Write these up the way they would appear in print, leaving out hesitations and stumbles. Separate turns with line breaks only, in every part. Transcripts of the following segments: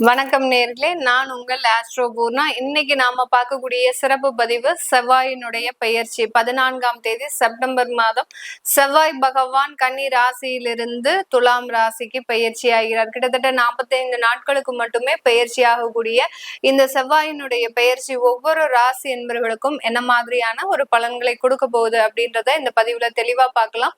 வணக்கம் நேர்களே, நான் உங்கள் ஆஸ்ட்ரோ பூர்ணா. இன்னைக்கு நாம பார்க்கக்கூடிய சிறப்பு பதிவு செவ்வாயினுடைய பெயர்ச்சி. 14ஆம் தேதி செப்டம்பர் மாதம் செவ்வாய் பகவான் கன்னி ராசியிலிருந்து துலாம் ராசிக்கு பெயர்ச்சி ஆகிறார். கிட்டத்தட்ட 45 நாட்களுக்கு மட்டுமே பெயர்ச்சி ஆகக்கூடிய இந்த செவ்வாயினுடைய பெயர்ச்சி ஒவ்வொரு ராசி என்பவர்களுக்கும் என்ன மாதிரியான ஒரு பலன்களை கொடுக்க போகுது அப்படின்றத இந்த பதிவுல தெளிவா பார்க்கலாம்.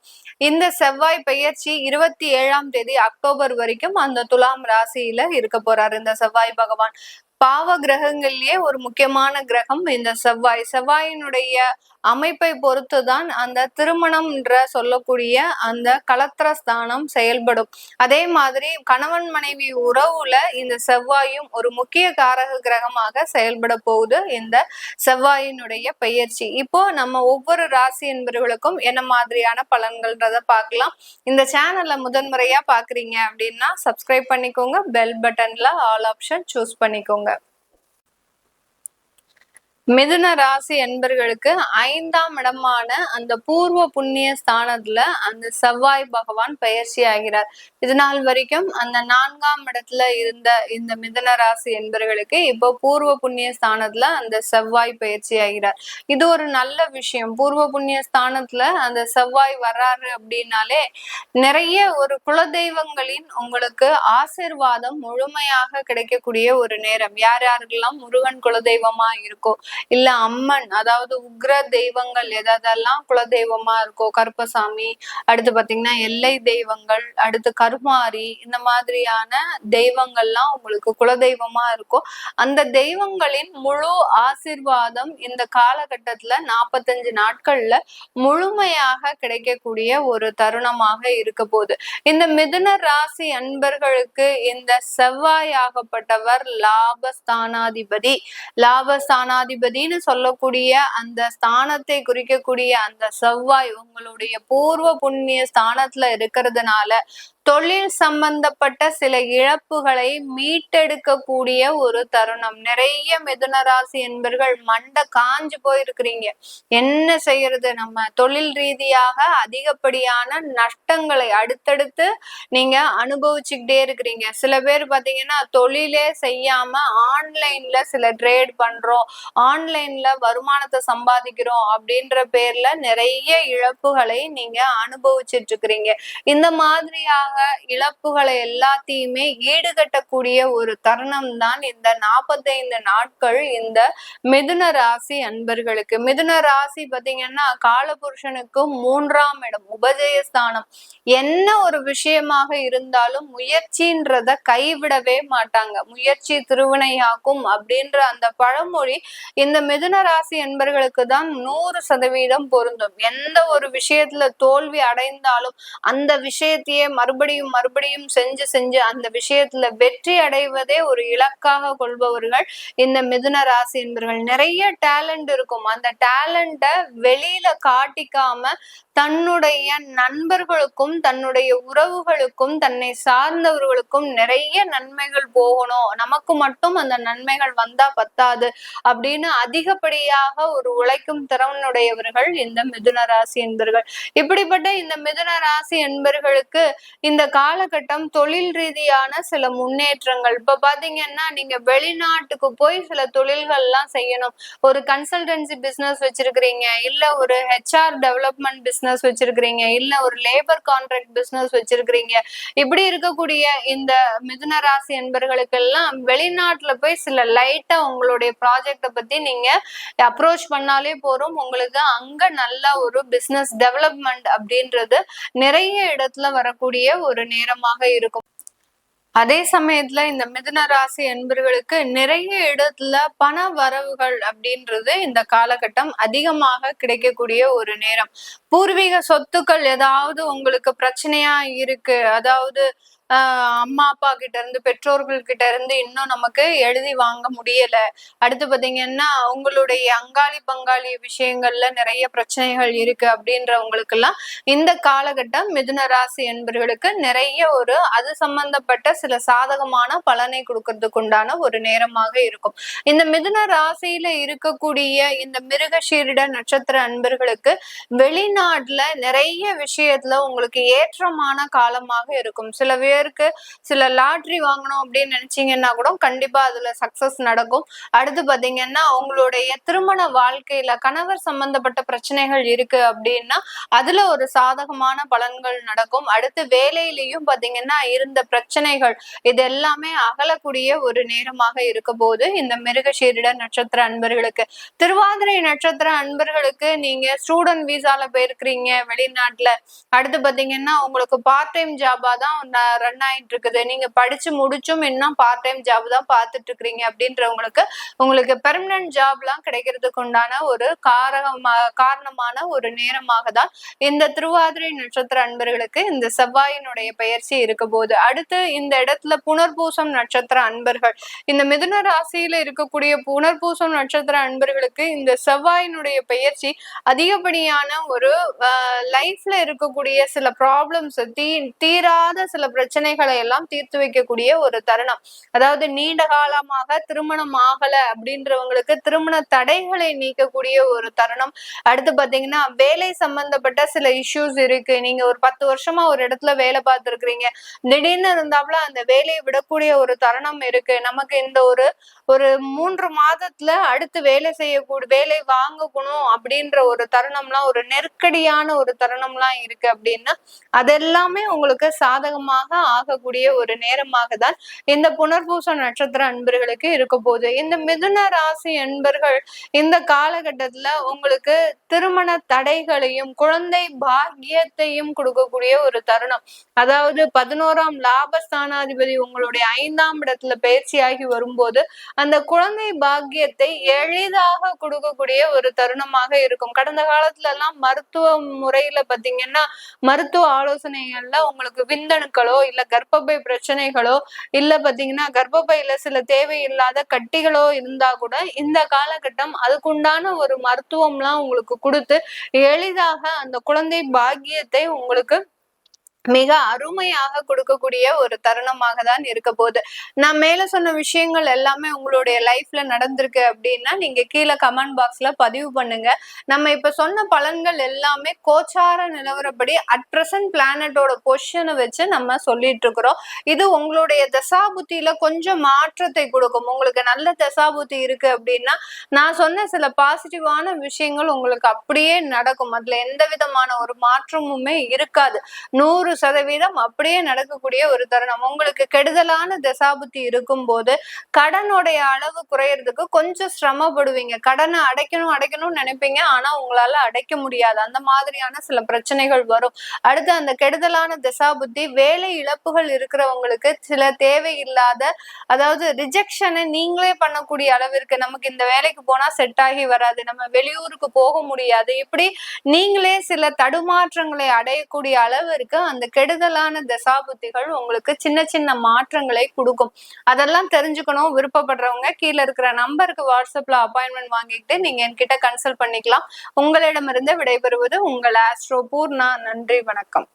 இந்த செவ்வாய் பெயர்ச்சி 27ஆம் தேதி அக்டோபர் வரைக்கும் அந்த துலாம் ராசியில இருக்க போறார் இந்த செவ்வாய் பகவான். பாவ கிரகங்கள்லயே ஒரு முக்கியமான கிரகம் இந்த செவ்வாய். செவ்வாயினுடைய அமைப்பை பொறுத்துதான் அந்த திருமணம்ன்ற சொல்லக்கூடிய அந்த கலத்திரஸ்தானம் செயல்படும். அதே மாதிரி கணவன் மனைவி உறவுல இந்த செவ்வாயும் ஒரு முக்கிய காரக கிரகமாக செயல்பட போகுது இந்த செவ்வாயினுடைய பெயர்ச்சி. இப்போ நம்ம ஒவ்வொரு ராசி என்பவர்களுக்கும் என்ன மாதிரியான பலன்கள்ன்றத பார்க்கலாம். இந்த சேனல்ல முதன்முறையா பாக்குறீங்க அப்படின்னா சப்ஸ்கிரைப் பண்ணிக்கோங்க, பெல் பட்டன்ல ஆல் ஆப்ஷன் சூஸ் பண்ணிக்கோங்க. மிதுன ராசி என்பர்களுக்கு 5ஆம் இடமான அந்த பூர்வ புண்ணிய ஸ்தானத்துல அந்த செவ்வாய் பகவான் பயிற்சி ஆகிறார். இது நாள் வரைக்கும் அந்த 4ஆம் இடத்துல இருந்த இந்த மிதுன ராசி என்பர்களுக்கு இப்போ பூர்வ புண்ணிய ஸ்தானத்துல அந்த செவ்வாய் பயிற்சி ஆகிறார். இது ஒரு நல்ல விஷயம். பூர்வ புண்ணிய ஸ்தானத்துல அந்த செவ்வாய் வர்றாரு அப்படின்னாலே நிறைய ஒரு குலதெய்வங்களின் உங்களுக்கு ஆசிர்வாதம் முழுமையாக கிடைக்கக்கூடிய ஒரு நேரம். யார் யாருக்கெல்லாம் முருகன் குலதெய்வமா இருக்கோ, இல்ல அம்மன், அதாவது உக்ர தெய்வங்கள் எதெல்லாம் குலதெய்வமா இருக்கோ, கருப்பசாமி, அடுத்து பாத்தீங்கன்னா எல்லை தெய்வங்கள், அடுத்து கருமாரி, இந்த மாதிரியான தெய்வங்கள்லாம் உங்களுக்கு குலதெய்வமா இருக்கும். அந்த தெய்வங்களின் முழு ஆசிர்வாதம் இந்த காலகட்டத்துல 45 நாட்கள்ல முழுமையாக கிடைக்கக்கூடிய ஒரு தருணமாக இருக்க போகுது. இந்த மிதுன ராசி அன்பர்களுக்கு இந்த செவ்வாயாகப்பட்டவர் லாபஸ்தானாதிபதி. லாபஸ்தானாதிபதினு சொல்லக்கூடிய அந்த ஸ்தானத்தை குறிக்கக்கூடிய அந்த செவ்வாய் உங்களுடைய பூர்வ புண்ணிய ஸ்தானத்துல இருக்கிறதுனால தொழில் சம்பந்தப்பட்ட சில இழப்புகளை மீட்டெடுக்கக்கூடிய ஒரு தருணம். நிறைய மிதுன ராசி என்பர்கள் மண்டை காஞ்சு போயிருக்கிறீங்க. என்ன செய்யறது, நம்ம தொழில் ரீதியாக அதிகப்படியான நஷ்டங்களை அடுத்தடுத்து நீங்க அனுபவிச்சுக்கிட்டே இருக்கிறீங்க. சில பேர் பாத்தீங்கன்னா தொழிலே செய்யாம ஆன்லைன்ல சில ட்ரேட் பண்றோம், ஆன்லைன்ல வருமானத்தை சம்பாதிக்கிறோம் அப்படின்ற பேர்ல நிறைய இழப்புகளை நீங்க அனுபவிச்சுட்டு இருக்கிறீங்க. இந்த மாதிரியாக இழப்புகளை எல்லாத்தையுமே ஈடுகட்டக்கூடிய ஒரு தருணம் தான் இந்த 45 நாட்கள் இந்த மிதுன ராசி அன்பர்களுக்கு. மிதுன ராசி பாத்தீங்கன்னா காலபுருஷனுக்கு 3ஆம் இடம், உபஜயஸ்தானம். என்ன ஒரு விஷயமாக இருந்தாலும் முயற்சின்றத கைவிடவே மாட்டாங்க. முயற்சி திருவினையாக்கும் அப்படின்ற அந்த பழமொழி இந்த மிதுன ராசி என்பர்களுக்கு தான் 100% பொருந்தும். எந்த ஒரு விஷயத்துல தோல்வி அடைந்தாலும் அந்த விஷயத்தையே மறுபடியும் மறுபடியும் செஞ்சு செஞ்சு அந்த விஷயத்துல வெற்றி அடைவதே ஒரு இலக்காக கொள்பவர்கள் இந்த மிதுன ராசி என்பர்கள். நிறைய டேலண்ட் இருக்கும். அந்த டேலண்ட வெளியில காட்டிக்காம தன்னுடைய நண்பர்களுக்கும் தன்னுடைய உறவுகளுக்கும் தன்னை சார்ந்தவர்களுக்கும் நிறைய நன்மைகள் போகணும், நமக்கு மட்டும் அந்த நன்மைகள் வந்தா பத்தாது அப்படின்னு அதிகப்படியாக ஒரு உழைக்கும் திறனுடையவர்கள் இந்த மிதுன ராசி என்பர்கள். இப்படிப்பட்ட இந்த மிதுன ராசி என்பர்களுக்கு இந்த காலகட்டம் தொழில் ரீதியான சில முன்னேற்றங்கள். இப்ப பாத்தீங்கன்னா நீங்க வெளிநாட்டுக்கு போய் சில தொழில்கள் எல்லாம் செய்யணும். ஒரு கன்சல்டன்சி பிசினஸ் வச்சிருக்கிறீங்க, இல்ல ஒரு HR டெவலப்மெண்ட் பிசினஸ் வச்சிருக்கிறீங்க, இல்ல ஒரு லேபர் கான்ட்ராக்ட் பிசினஸ் வச்சிருக்கிறீங்க. இப்படி இருக்கக்கூடிய இந்த மிதுன ராசி என்பர்களுக்கு எல்லாம் வெளிநாட்டுல போய் சில லைட்டா உங்களுடைய ப்ராஜெக்ட பத்தி நீங்க அப்ரோச் பண்ணாலே போறோம், உங்களுக்கு அங்க நல்ல ஒரு பிசினஸ் டெவலப்மெண்ட் அப்படின்றது நிறைய இடத்துல வரக்கூடிய ஒரு நேரமாக இருக்கும். அதே சமயத்துல இந்த மிதுன ராசி என்பர்களுக்கு நிறைய இடத்துல பண வரவுகள் அப்படின்றது இந்த காலகட்டம் அதிகமாக கிடைக்கக்கூடிய ஒரு நேரம். பூர்வீக சொத்துக்கள் ஏதாவது உங்களுக்கு பிரச்சனையா இருக்கு, அதாவது அம்மா அப்பா கிட்ட இருந்து பெற்றோர்கள் கிட்ட இருந்து இன்னும் நமக்கு எழுதி வாங்க முடியல, அடுத்து பாத்தீங்கன்னா உங்களுடைய அங்காளி பங்காளி விஷயங்கள்ல நிறைய பிரச்சனைகள் இருக்கு அப்படின்றவங்களுக்கு எல்லாம் இந்த காலகட்டம் மிதுன ராசி என்பர்களுக்கு நிறைய ஒரு அது சம்பந்தப்பட்ட சில சாதகமான பலனை கொடுக்கறதுக்கு உண்டான ஒரு நேரமாக இருக்கும். இந்த மிதுன ராசியில இருக்கக்கூடிய இந்த மிருகஷீரிட நட்சத்திர அன்பர்களுக்கு வெளிநாட்டுல நிறைய விஷயத்துல உங்களுக்கு ஏற்றமான காலமாக இருக்கும். சில பேர் பேருக்கு சில லாட்ரி வாங்கணும் அப்படின்னு நினைச்சீங்கன்னா கூட கண்டிப்பா அதுல சக்சஸ் நடக்கும். அடுத்து பாத்தீங்கன்னா உங்களுடைய திருமண வாழ்க்கையில கணவர் சம்பந்தப்பட்ட பிரச்சனைகள் இருக்கு அப்படின்னா அதுல ஒரு சாதகமான பலன்கள் நடக்கும். அடுத்து வேலையிலையும் பாத்தீங்கன்னா இருந்த பிரச்சனைகள் இது எல்லாமே அகலக்கூடிய ஒரு நேரமாக இருக்க போது இந்த மிருகசீரிட நட்சத்திர அன்பர்களுக்கு. திருவாதிரை நட்சத்திர அன்பர்களுக்கு நீங்க ஸ்டூடெண்ட் வீசால போயிருக்கிறீங்க வெளிநாட்டுல, அடுத்து பாத்தீங்கன்னா உங்களுக்கு பார்ட் டைம் ஜாபா தான் ரன் ஆயிட்டு இருக்குது, நீங்க படிச்சு முடிச்சும் இன்னும் பார்ட் டைம் ஜாப் தான் பார்த்துட்டு இருக்கிறீங்க அப்படின்றவங்களுக்கு உங்களுக்கு பெர்மனன்ட் ஜாப் எல்லாம் கிடைக்கிறதுக்கு உண்டான ஒரு காரணமான ஒரு நேரமாக தான் இந்த திருவாதிரை நட்சத்திர அன்பர்களுக்கு இந்த செவ்வாயினுடைய பெயர்ச்சி இருக்க போது. அடுத்து இந்த இடத்துல புனர்பூசம் நட்சத்திர அன்பர்கள், இந்த மிதுன ராசியில இருக்கக்கூடிய புனர்பூசம் நட்சத்திர அன்பர்களுக்கு இந்த செவ்வாயினுடைய பெயர்ச்சி அதிகப்படியான ஒரு லைஃப்ல இருக்கக்கூடிய சில ப்ராப்ளம்ஸ் தீராத சில பிரச்சனைகளை எல்லாம் தீர்த்து வைக்கக்கூடிய ஒரு தருணம். அதாவது நீண்ட காலமாக திருமணம் ஆகல அப்படின்றவங்களுக்கு திருமண தடைகளை நீக்கக்கூடிய ஒரு தருணம். அடுத்து பாத்தீங்கன்னா வேலை சம்பந்தப்பட்ட சில இஷ்யூஸ் இருக்கு, நீங்க ஒரு 10 வருஷமா ஒரு இடத்துல வேலை பார்த்துருக்கிறீங்க, திடீர்னு இருந்தாப்புல அந்த வேலையை விடக்கூடிய ஒரு தருணம் இருக்கு, நமக்கு இந்த ஒரு 3 மாதத்துல அடுத்து வேலை வாங்கணும் அப்படின்ற ஒரு தருணம்லாம் ஒரு நெருக்கடியான ஒரு தருணம்லாம் இருக்கு அப்படின்னா அதெல்லாமே உங்களுக்கு சாதகமாக ஆகக்கூடிய ஒரு நேரமாக தான் இந்த புனர்பூச நட்சத்திர அன்பர்களுக்கு இருக்க போகுது. இந்த மிதுன ராசி அன்பர்கள் இந்த காலகட்டத்துல உங்களுக்கு திருமண தடைகளையும் குழந்தை பாக்கியத்தையும் கொடுக்கக்கூடிய ஒரு தருணம். அதாவது 11ஆம் லாபஸ்தானாதிபதி உங்களுடைய 5ஆம் இடத்துல பயிற்சியாகி வரும்போது அந்த குழந்தை பாக்கியத்தை எளிதாக கொடுக்கக்கூடிய ஒரு தருணமாக இருக்கும். கடந்த காலத்துல எல்லாம் மருத்துவ முறையில பாத்தீங்கன்னா மருத்துவ ஆலோசனைகள்ல உங்களுக்கு விந்தணுக்களோ இல்ல கர்ப்பப்பை பிரச்சனைகளோ இல்ல பாத்தீங்கன்னா கர்ப்பப்பையில சில தேவையில்லாத கட்டிகளோ இருந்தா கூட இந்த காலகட்டம் அதுக்குண்டான ஒரு மருத்துவம்லாம் உங்களுக்கு கொடுத்து எளிதாக அந்த குழந்தை பாக்கியத்தை உங்களுக்கு மிக அருமையாக கொடுக்கக்கூடிய ஒரு தருணமாக தான் இருக்க போகுது. நான் மேல சொன்ன விஷயங்கள் எல்லாமே உங்களுடைய லைஃப்ல நடந்திருக்கு அப்படின்னா நீங்க கீழே கமெண்ட் பாக்ஸ்ல பதிவு பண்ணுங்க. நம்ம இப்ப சொன்ன பலன்கள் எல்லாமே கோச்சார நிலவரப்படி அட் பிரசன்ட் பிளானட்டோட பொசிஷனை வச்சு நம்ம சொல்லிட்டு இருக்கிறோம். இது உங்களுடைய தசாபுத்தியில கொஞ்சம் மாற்றத்தை கொடுக்கும். உங்களுக்கு நல்ல தசாபுத்தி இருக்கு அப்படின்னா நான் சொன்ன சில பாசிட்டிவான விஷயங்கள் உங்களுக்கு அப்படியே நடக்கும். அதுல எந்த விதமான ஒரு மாற்றமுமே இருக்காது. 100% அப்படியே நடக்கக்கூடிய ஒரு தருணம். உங்களுக்கு கெடுதலான தசாபுத்தி இருக்கும் போது கடனுடைய அளவு குறையறதுக்கு கொஞ்சம் சிரமப்படுவீங்க. கடனை அடைக்கணும்னு நினைப்பீங்க, ஆனா உங்களால அடைக்க முடியாது. அந்த மாதிரியான சில பிரச்சனைகள் வரும். அடுத்து அந்த கெடுதலான தசாபுத்தி வேலை இழப்புகள் இருக்கிறவங்களுக்கு சில தேவையில்லாத அதாவது ரிஜெக்ஷனை நீங்களே பண்ணக்கூடிய அளவிற்கு நமக்கு இந்த வேலைக்கு போனா செட் ஆகி வராது, நம்ம வெளியூருக்கு போக முடியாது, இப்படி நீங்களே சில தடுமாற்றங்களை அடையக்கூடிய அளவிற்கு அந்த கெடுதலான தசாபுத்திகள் உங்களுக்கு சின்ன சின்ன மாற்றங்களை கொடுக்கும். அதெல்லாம் தெரிஞ்சுக்கணும் விருப்பப்படுறவங்க கீழே இருக்கிற நம்பருக்கு வாட்ஸ்அப்ல அப்பாயின்மெண்ட் வாங்கிட்டு நீங்க என்கிட்ட கன்சல்ட் பண்ணிக்கலாம். உங்களிடமிருந்து விடைபெறுவது உங்கள் ஆஸ்ட்ரோ பூர்ணா. நன்றி, வணக்கம்.